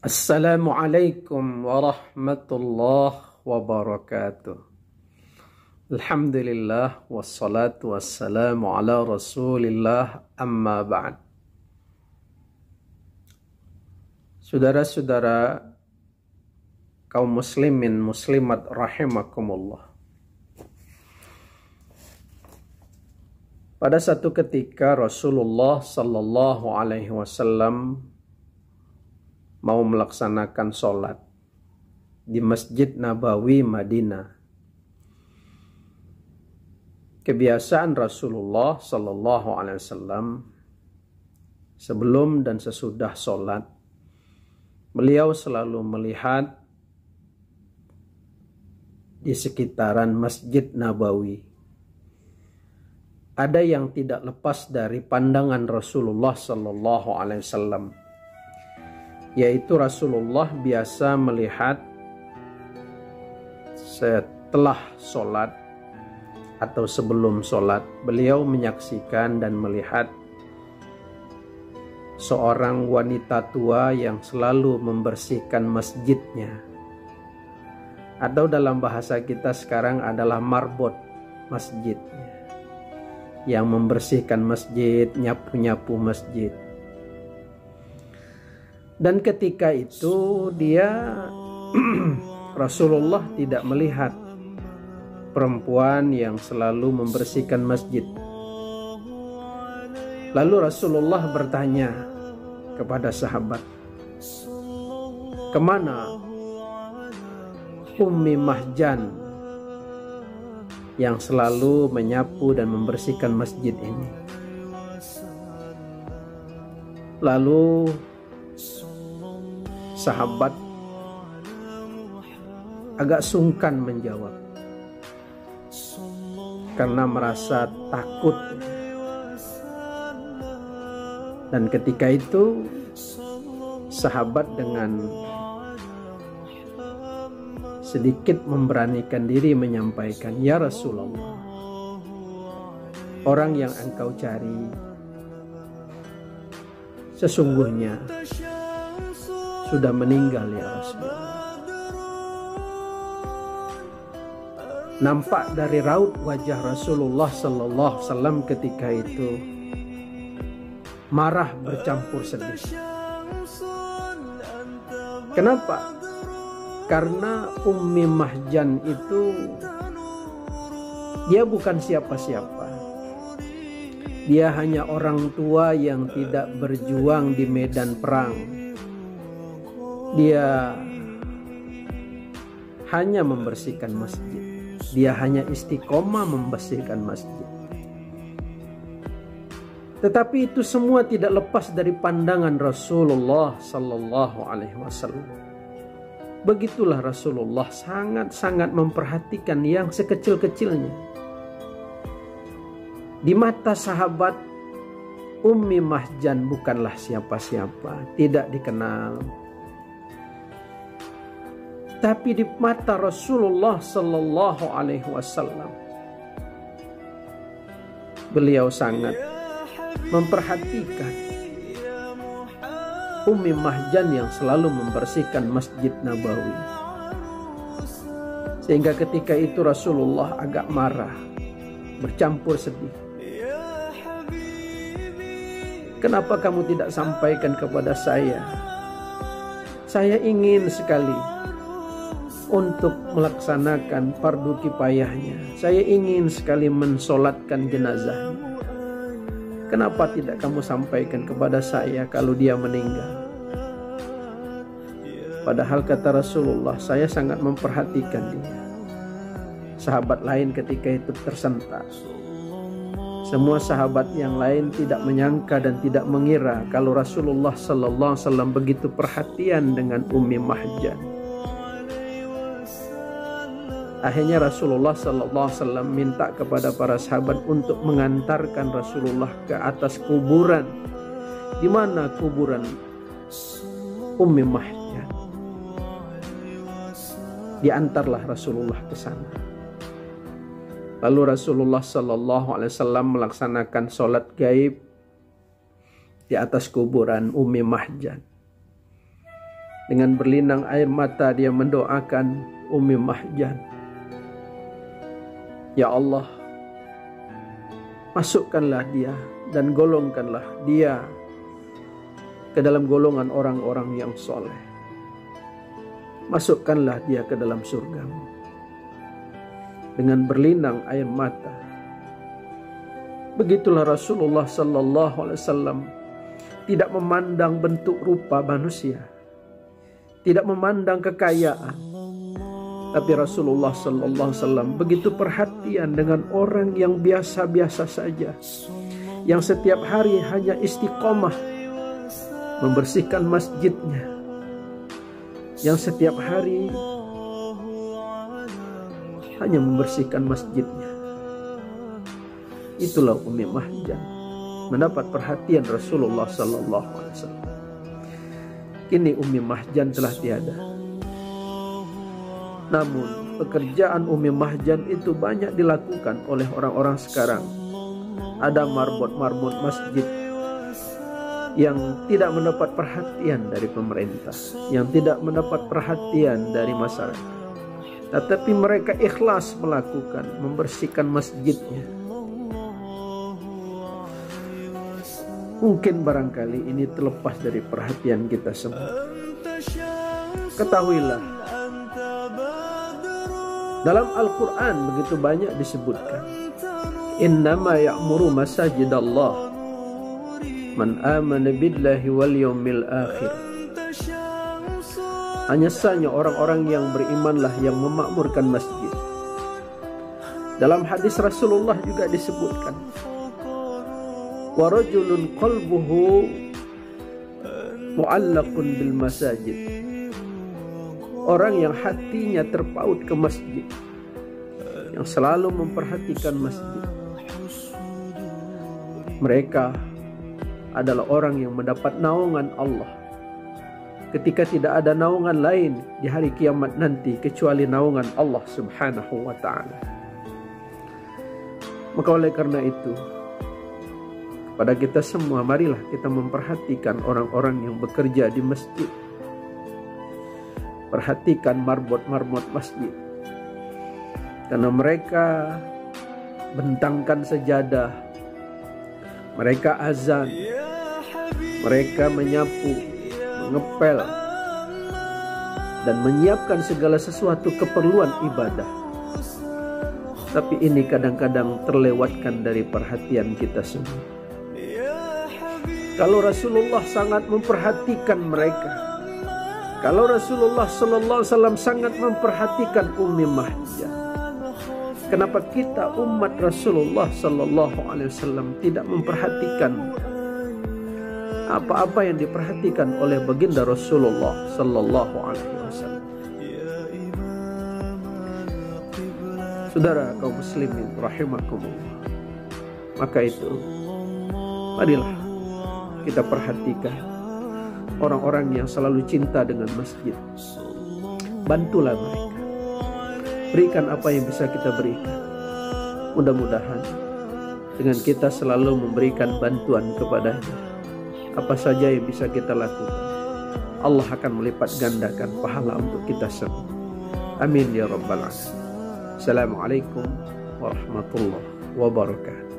Assalamualaikum warahmatullahi wabarakatuh. Alhamdulillah wassalatu wassalamu ala rasulillah amma ba'd. Saudara-saudara kaum muslimin muslimat rahimakumullah. Pada satu ketika Rasulullah sallallahu alaihi wasallam mau melaksanakan sholat di Masjid Nabawi Madinah. Kebiasaan Rasulullah Sallallahu Alaihi Wasallam sebelum dan sesudah sholat, beliau selalu melihat di sekitaran Masjid Nabawi. Ada yang tidak lepas dari pandangan Rasulullah Sallallahu Alaihi Wasallam, yaitu Rasulullah biasa melihat setelah sholat atau sebelum sholat, beliau menyaksikan dan melihat seorang wanita tua yang selalu membersihkan masjidnya, atau dalam bahasa kita sekarang adalah marbot masjidnya, yang membersihkan masjid, nyapu-nyapu masjid. Dan ketika itu Rasulullah tidak melihat perempuan yang selalu membersihkan masjid. Lalu Rasulullah bertanya kepada sahabat, "Kemana Ummi Mahjan yang selalu menyapu dan membersihkan masjid ini?" Lalu sahabat agak sungkan menjawab karena merasa takut. Dan ketika itu sahabat dengan sedikit memberanikan diri menyampaikan, "Ya Rasulullah, orang yang engkau cari sesungguhnya sudah meninggal, ya Rasulullah." Nampak dari raut wajah Rasulullah sallallahu alaihi wasallam ketika itu marah bercampur sedih. Kenapa? Karena Ummi Mahjan itu dia bukan siapa-siapa. Dia hanya orang tua yang tidak berjuang di medan perang. Dia hanya membersihkan masjid. Dia hanya istiqomah membersihkan masjid. Tetapi itu semua tidak lepas dari pandangan Rasulullah Sallallahu Alaihi Wasallam. Begitulah Rasulullah sangat-sangat memperhatikan yang sekecil-kecilnya. Di mata sahabat, Ummi Mahjan bukanlah siapa-siapa, tidak dikenal. Tapi di mata Rasulullah Sallallahu Alaihi Wasallam, beliau sangat memperhatikan Ummi Mahjan yang selalu membersihkan Masjid Nabawi. Sehingga ketika itu Rasulullah agak marah, bercampur sedih. "Kenapa kamu tidak sampaikan kepada saya? Saya ingin sekali untuk melaksanakan fardu kifayahnya. Saya ingin sekali mensolatkan jenazahnya. Kenapa tidak kamu sampaikan kepada saya kalau dia meninggal?" Padahal kata Rasulullah, saya sangat memperhatikan dia. Sahabat lain ketika itu tersentak. Semua sahabat yang lain tidak menyangka dan tidak mengira kalau Rasulullah Sallallahu Alaihi Wasallam begitu perhatian dengan Ummi Mahjan. Akhirnya Rasulullah Sallallahu Alaihi Wasallam minta kepada para sahabat untuk mengantarkan Rasulullah ke atas kuburan. Di mana kuburan Ummi Mahjan? Diantarlah Rasulullah ke sana. Lalu Rasulullah Sallallahu Alaihi Wasallam melaksanakan sholat gaib di atas kuburan Ummi Mahjan. Dengan berlinang air mata dia mendoakan Ummi Mahjan. Ya Allah, masukkanlah dia dan golongkanlah dia ke dalam golongan orang-orang yang soleh. Masukkanlah dia ke dalam surgamu. Dengan berlinang air mata. Begitulah Rasulullah sallallahu alaihi wasallam tidak memandang bentuk rupa manusia, tidak memandang kekayaan, tapi Rasulullah sallallahu alaihi wasallam begitu perhatian dengan orang yang biasa-biasa saja, yang setiap hari hanya istiqomah membersihkan masjidnya, yang setiap hari hanya membersihkan masjidnya. Itulah Ummi Mahjan, mendapat perhatian Rasulullah sallallahu alaihi wasallam. Kini Ummi Mahjan telah tiada. Namun pekerjaan Ummi Mahjan itu banyak dilakukan oleh orang-orang sekarang. Ada marbot-marbot masjid yang tidak mendapat perhatian dari pemerintah, yang tidak mendapat perhatian dari masyarakat, tetapi mereka ikhlas melakukan, membersihkan masjidnya. Mungkin barangkali ini terlepas dari perhatian kita semua. Ketahuilah, dalam Al-Quran begitu banyak disebutkan, innama ya'muru masajidallah man amana billahi wal yawmil akhir. Hanya saja orang-orang yang berimanlah yang memakmurkan masjid. Dalam hadis Rasulullah juga disebutkan, wa rajulun qalbuhu mu'allaqun bil masajid. Orang yang hatinya terpaut ke masjid, yang selalu memperhatikan masjid, mereka adalah orang yang mendapat naungan Allah ketika tidak ada naungan lain di hari kiamat nanti kecuali naungan Allah subhanahu wa ta'ala. Maka oleh karena itu, pada kita semua, marilah kita memperhatikan orang-orang yang bekerja di masjid. Perhatikan marbot-marbot masjid, karena mereka bentangkan sejadah, mereka azan, mereka menyapu, mengepel, dan menyiapkan segala sesuatu keperluan ibadah. Tapi ini kadang-kadang terlewatkan dari perhatian kita semua. Kalau Rasulullah sangat memperhatikan mereka, kalau Rasulullah sallallahu alaihi wasallam sangat memperhatikan Ummi Mahjan, kenapa kita umat Rasulullah sallallahu alaihi wasallam tidak memperhatikan apa-apa yang diperhatikan oleh baginda Rasulullah sallallahu alaihi wasallam? Saudara kaum muslimin rahimakumullah, maka itu marilah kita perhatikan orang-orang yang selalu cinta dengan masjid. Bantulah mereka, berikan apa yang bisa kita berikan. Mudah-mudahan dengan kita selalu memberikan bantuan kepadanya, apa saja yang bisa kita lakukan, Allah akan melipat gandakan pahala untuk kita semua. Amin ya rabbal alamin. Assalamualaikum warahmatullahi wabarakatuh.